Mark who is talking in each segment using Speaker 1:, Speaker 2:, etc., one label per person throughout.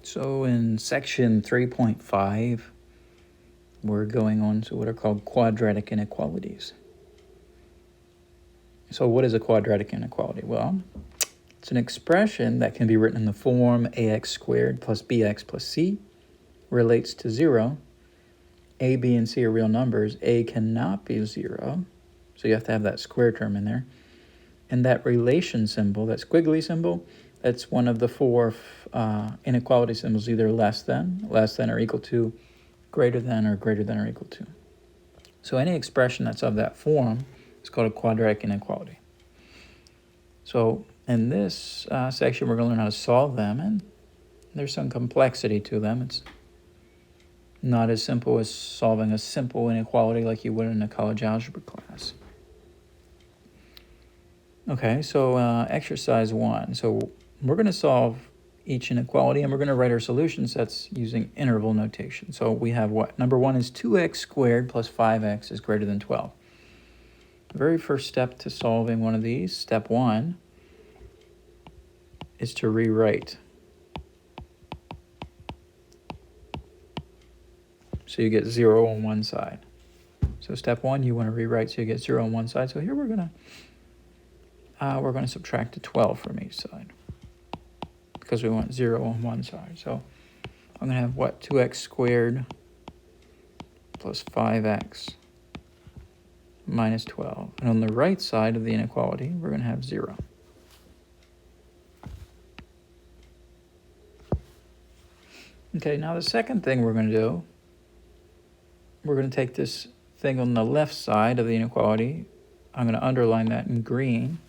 Speaker 1: So in section 3.5, we're going on to what are called quadratic inequalities. So what is a quadratic inequality? Well, it's an expression that can be written in the form ax squared plus bx plus c relates to 0. A, b, and c are real numbers. A cannot be 0, so you have to have that square term in there. And that relation symbol, that squiggly symbol, that's one of the four inequality symbols, either less than or equal to, greater than or equal to. So any expression that's of that form is called a quadratic inequality. So in this section, we're going to learn how to solve them, and there's some complexity to them. It's not as simple as solving a simple inequality like you would in a college algebra class. Okay, so exercise 1. So we're going to solve each inequality, and we're going to write our solution sets using interval notation. So we have what? Number 1 is 2x squared plus 5x is greater than 12. The very first step to solving one of these, step 1, is to rewrite. So you get 0 on one side. So step 1, you want to rewrite so you get 0 on one side. So here we're going to subtract a 12 from each side because we want 0 on one side. So I'm going to have what? 2x squared plus 5x minus 12. And on the right side of the inequality, we're going to have 0. Okay, now the second thing we're going to do, we're going to take this thing on the left side of the inequality. I'm going to underline that in green.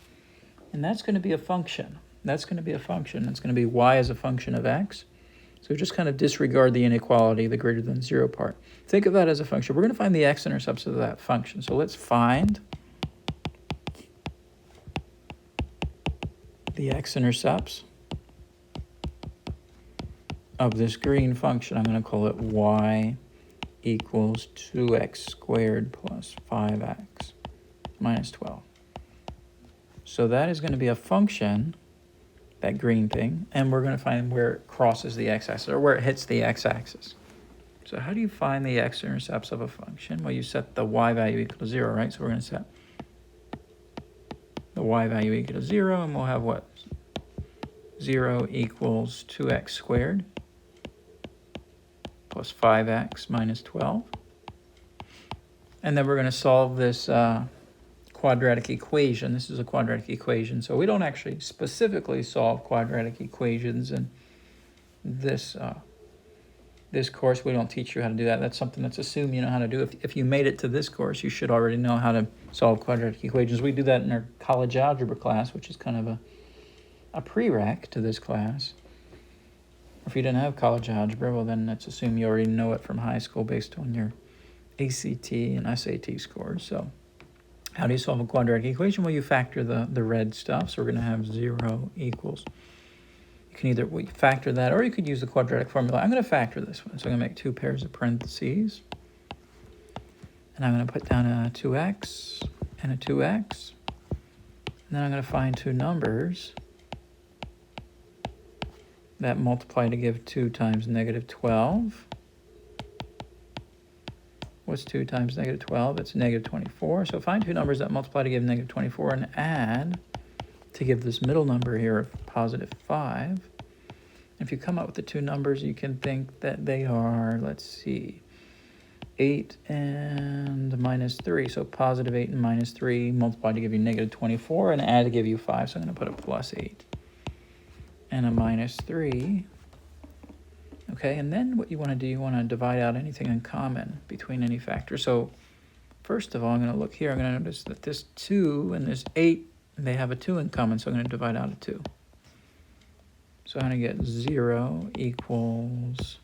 Speaker 1: And that's going to be a function. That's going to be a function. It's going to be y as a function of x. So just kind of disregard the inequality, the greater than 0 part. Think of that as a function. We're going to find the x-intercepts of that function. So let's find the x-intercepts of this green function. I'm going to call it y equals 2x squared plus 5x minus 12. So that is going to be a function, that green thing, and we're going to find where it crosses the x-axis, or where it hits the x-axis. So how do you find the x-intercepts of a function? Well, you set the y value equal to 0, right? So we're going to set the y value equal to 0, and we'll have what? 0 equals 2x squared plus 5x minus 12. And then we're going to solve this quadratic equation. This is a quadratic equation. So we don't actually specifically solve quadratic equations in this this course. We don't teach you how to do that. That's something that's assumed you know how to do. If you made it to this course, you should already know how to solve quadratic equations. We do that in our college algebra class, which is kind of a prereq to this class. If you didn't have college algebra, well, then let's assume you already know it from high school based on your ACT and SAT scores. So how do you solve a quadratic equation? Well, you factor the red stuff. So we're going to have 0 equals. You can either factor that, or you could use the quadratic formula. I'm going to factor this one. So I'm going to make 2 pairs of parentheses. And I'm going to put down a 2x and a 2x. And then I'm going to find 2 numbers that multiply to give 2 times negative 12. What's 2 times negative 12? It's negative 24. So find 2 numbers that multiply to give negative 24 and add to give this middle number here of positive 5. If you come up with the 2 numbers, you can think that they are, let's see, 8 and minus 3. So positive 8 and minus 3 multiply to give you negative 24 and add to give you 5. So I'm going to put a plus 8 and a minus 3. Okay, and then what you want to do, you want to divide out anything in common between any factor. So first of all, I'm going to look here. I'm going to notice that this 2 and this 8, they have a 2 in common, so I'm going to divide out a 2. So I'm going to get 0 equals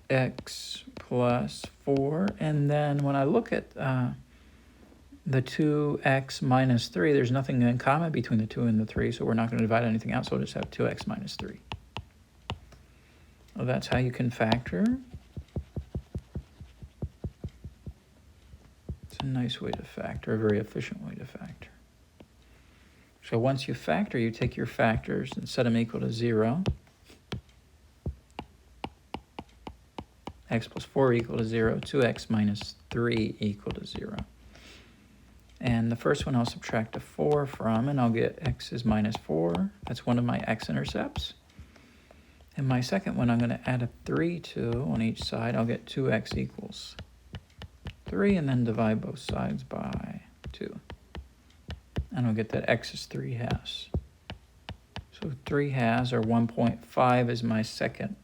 Speaker 1: x plus 4. And then when I look at the 2x minus 3, there's nothing in common between the 2 and the 3, so we're not going to divide anything out, so we'll just have 2x minus 3. Well, that's how you can factor. It's a nice way to factor, a very efficient way to factor. So once you factor, you take your factors and set them equal to 0. x plus 4 equal to 0, 2x minus 3 equal to 0. And the first one I'll subtract a 4 from, and I'll get x is minus 4. That's one of my x-intercepts. And my second one, I'm going to add a 3 to on each side. I'll get 2x equals 3, and then divide both sides by 2. And I'll get that x is 3 halves. So 3 halves, or 1.5, is my second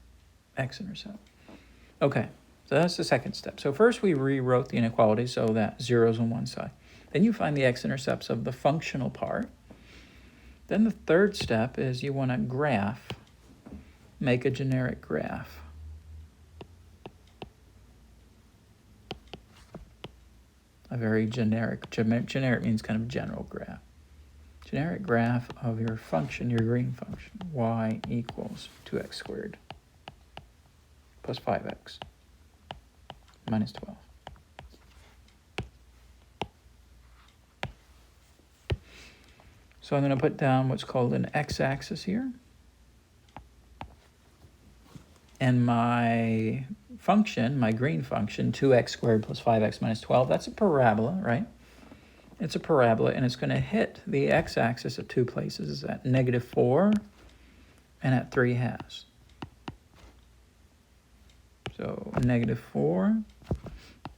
Speaker 1: x-intercept. Okay, so that's the second step. So first we rewrote the inequality so that 0's on one side. Then you find the x-intercepts of the functional part. Then the third step is you want to graph, make a generic graph. A very generic means kind of general graph. Generic graph of your function, your green function, y equals 2x squared plus 5x minus 12. So I'm going to put down what's called an x-axis here. And my function, my green function, 2x squared plus 5x minus 12, that's a parabola, right? It's a parabola, and it's going to hit the x-axis at two places, at -4 and at 3 halves. So -4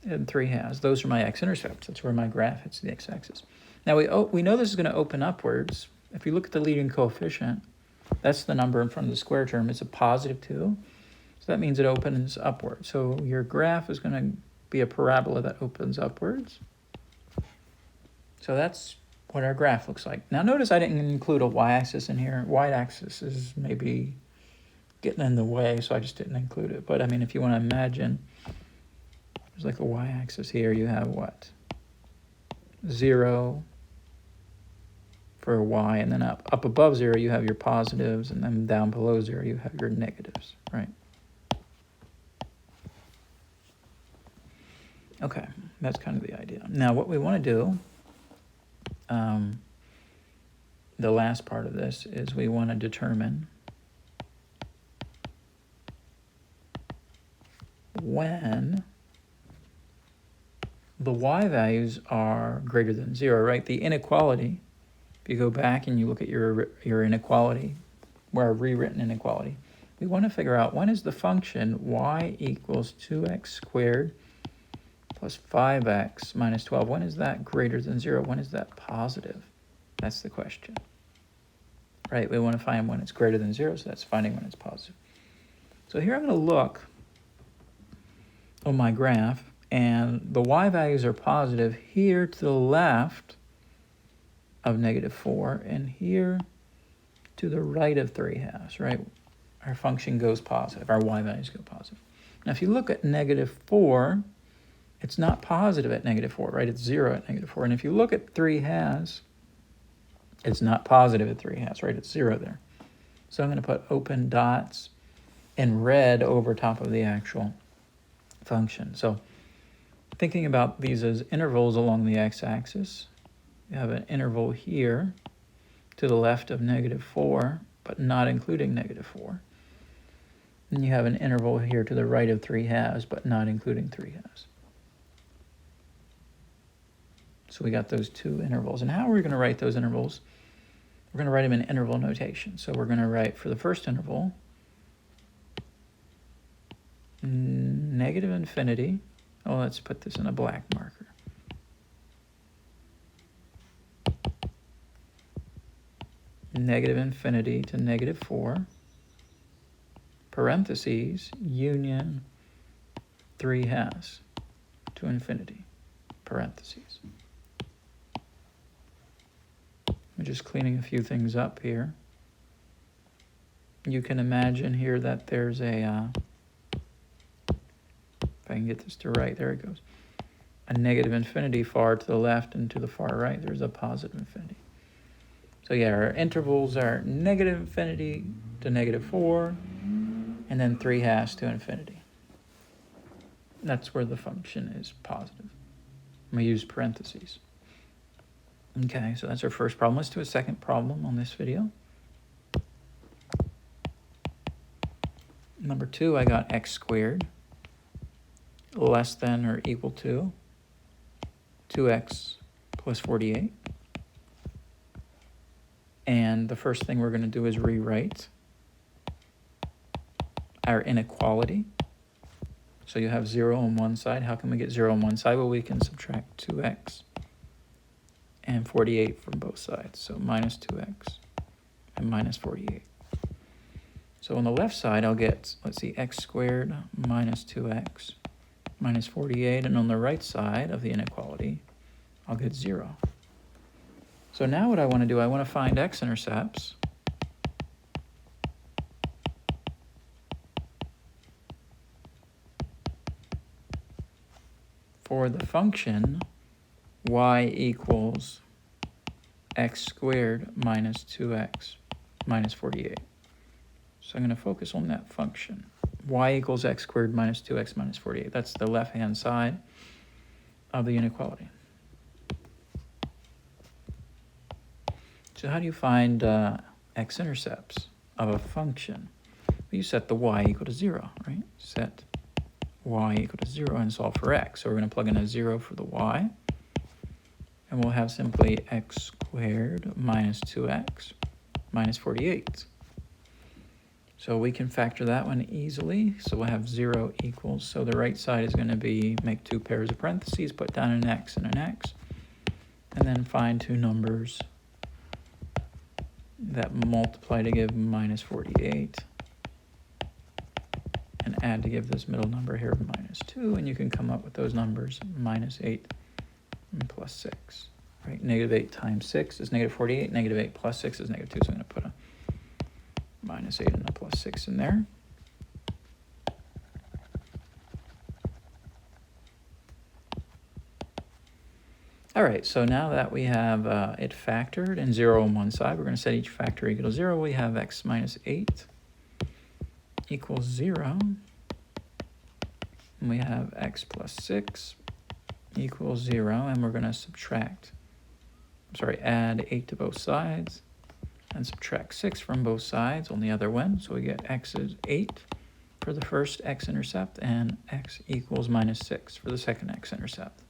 Speaker 1: and 3 halves. Those are my x-intercepts. That's where my graph hits the x-axis. Now we know this is going to open upwards. If you look at the leading coefficient, that's the number in front of the square term. It's a +2. So that means it opens upwards. So your graph is going to be a parabola that opens upwards. So that's what our graph looks like. Now notice I didn't include a y-axis in here. Y-axis is maybe getting in the way, so I just didn't include it. But I mean, if you want to imagine, there's like a y-axis here. You have what? 0 for y, and then up above 0 you have your positives, and then down below 0 you have your negatives, right? Okay, that's kind of the idea. Now what we want to do, the last part of this, is we want to determine when the y values are greater than 0, right? The inequality, if you go back and you look at your inequality, where I've rewritten inequality, we want to figure out when is the function y equals 2x squared plus 5x minus 12. When is that greater than 0? When is that positive? That's the question, right? We want to find when it's greater than 0, so that's finding when it's positive. So here I'm going to look on my graph, and the y values are positive here to the left of -4, and here to the right of 3 halves, right? Our function goes positive, our y values go positive. Now if you look at -4, it's not positive at -4, right? It's 0 at -4. And if you look at 3 halves, it's not positive at 3 halves, right? It's 0 there. So I'm going to put open dots in red over top of the actual function. So thinking about these as intervals along the x-axis, you have an interval here to the left of -4, but not including -4. And you have an interval here to the right of 3 halves, but not including 3 halves. So we got those two intervals. And how are we going to write those intervals? We're going to write them in interval notation. So we're going to write for the first interval, -∞. Oh, let's put this in a black marker. -∞ to -4, parentheses, union 3 halves to infinity, parentheses. I'm just cleaning a few things up here. You can imagine here that there's a, if I can get this to right, there it goes. A -∞ far to the left, and to the far right, there's a positive infinity. So yeah, our intervals are -∞ to -4, and then 3 halves to infinity. That's where the function is positive. I'm going to use parentheses. Okay, so that's our first problem. Let's do a second problem on this video. Number 2, I got x squared less than or equal to 2x plus 48. And the first thing we're going to do is rewrite our inequality. So you have 0 on one side. How can we get 0 on one side? Well, we can subtract 2x and 48 from both sides. So minus 2x and minus 48. So on the left side, I'll get, let's see, x squared minus 2x minus 48. And on the right side of the inequality, I'll get 0. So now what I want to do, I want to find x-intercepts for the function y equals x squared minus 2x minus 48. So I'm going to focus on that function. Y equals x squared minus 2x minus 48. That's the left-hand side of the inequality. So how do you find x-intercepts of a function? Well, you set the y equal to 0, right? Set y equal to 0 and solve for x. So we're going to plug in a 0 for the y. And we'll have simply x squared minus 2x minus 48. So we can factor that one easily. So we'll have 0 equals. So the right side is going to be make two pairs of parentheses, put down an x and an x, and then find two numbers that multiply to give minus 48 and add to give this middle number here minus 2, and you can come up with those numbers minus 8 and plus 6, right? Negative 8 times 6 is negative 48, negative 8 plus 6 is negative 2, so I'm going to put a minus 8 and a plus 6 in there. All right, so now that we have it factored and 0 on one side, we're going to set each factor equal to 0. We have x minus 8 equals 0. And we have x plus 6 equals 0. And we're going to add 8 to both sides and subtract 6 from both sides on the other one. So we get x is 8 for the first x-intercept and x equals minus 6 for the second x-intercept.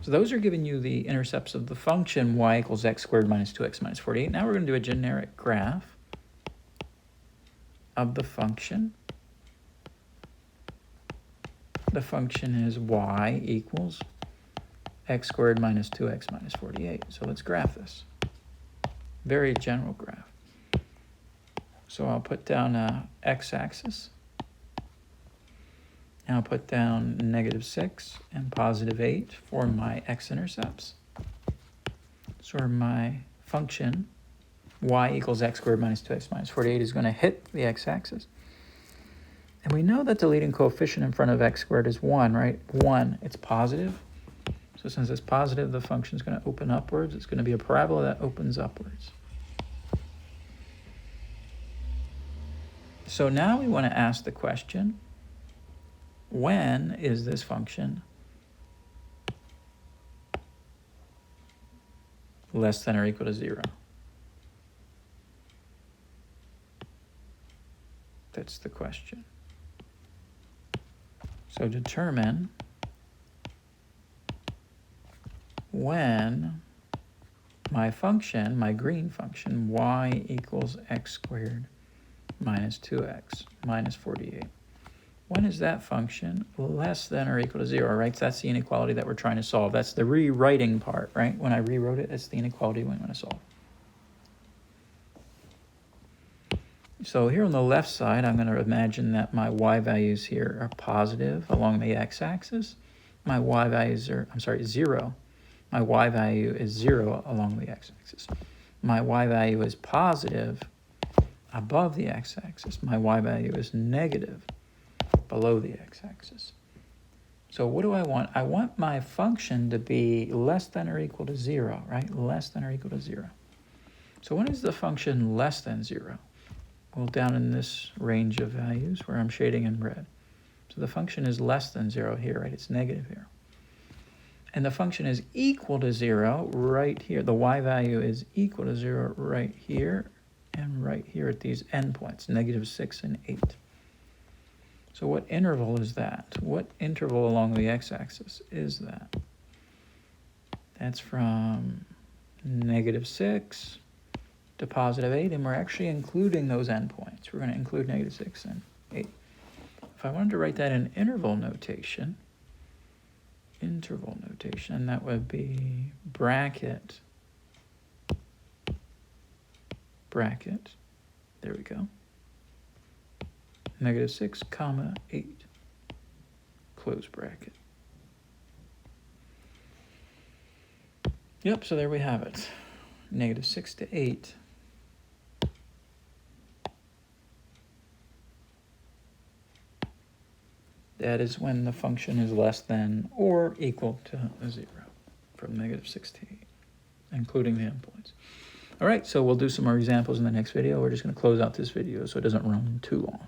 Speaker 1: So those are giving you the intercepts of the function y equals x squared minus 2x minus 48. Now we're going to do a generic graph of the function. The function is y equals x squared minus 2x minus 48. So let's graph this. Very general graph. So I'll put down a x-axis. And I'll put down negative 6 and positive 8 for my x-intercepts. So my function, y equals x squared minus 2x minus 48, is going to hit the x-axis. And we know that the leading coefficient in front of x squared is 1, right? 1, it's positive. So since it's positive, the function is going to open upwards. It's going to be a parabola that opens upwards. So now we want to ask the question, when is this function less than or equal to 0? That's the question. So determine when my function, my green function, y equals x squared minus 2x minus 48. When is that function less than or equal to 0, right? So that's the inequality that we're trying to solve. That's the rewriting part, right? When I rewrote it, it's the inequality we want to solve. So here on the left side, I'm going to imagine that my y values here are positive along the x-axis. My y values are, 0. My y value is 0 along the x-axis. My y value is positive above the x-axis. My y value is negative below the x-axis. So what do I want? I want my function to be less than or equal to 0, right? Less than or equal to 0. So when is the function less than 0? Well, down in this range of values where I'm shading in red. So the function is less than 0 here, right? It's negative here. And the function is equal to 0 right here. The y value is equal to 0 right here and right here at these endpoints, negative 6 and 8. So what interval is that? What interval along the x-axis is that? That's from -6 to +8, and we're actually including those endpoints. We're going to include -6 and 8. If I wanted to write that in interval notation, that would be bracket, there we go, -6, comma 8, close bracket. Yep, so there we have it. -6 to 8. That is when the function is less than or equal to 0, from -6 to 8, including the endpoints. All right, so we'll do some more examples in the next video. We're just going to close out this video so it doesn't run too long.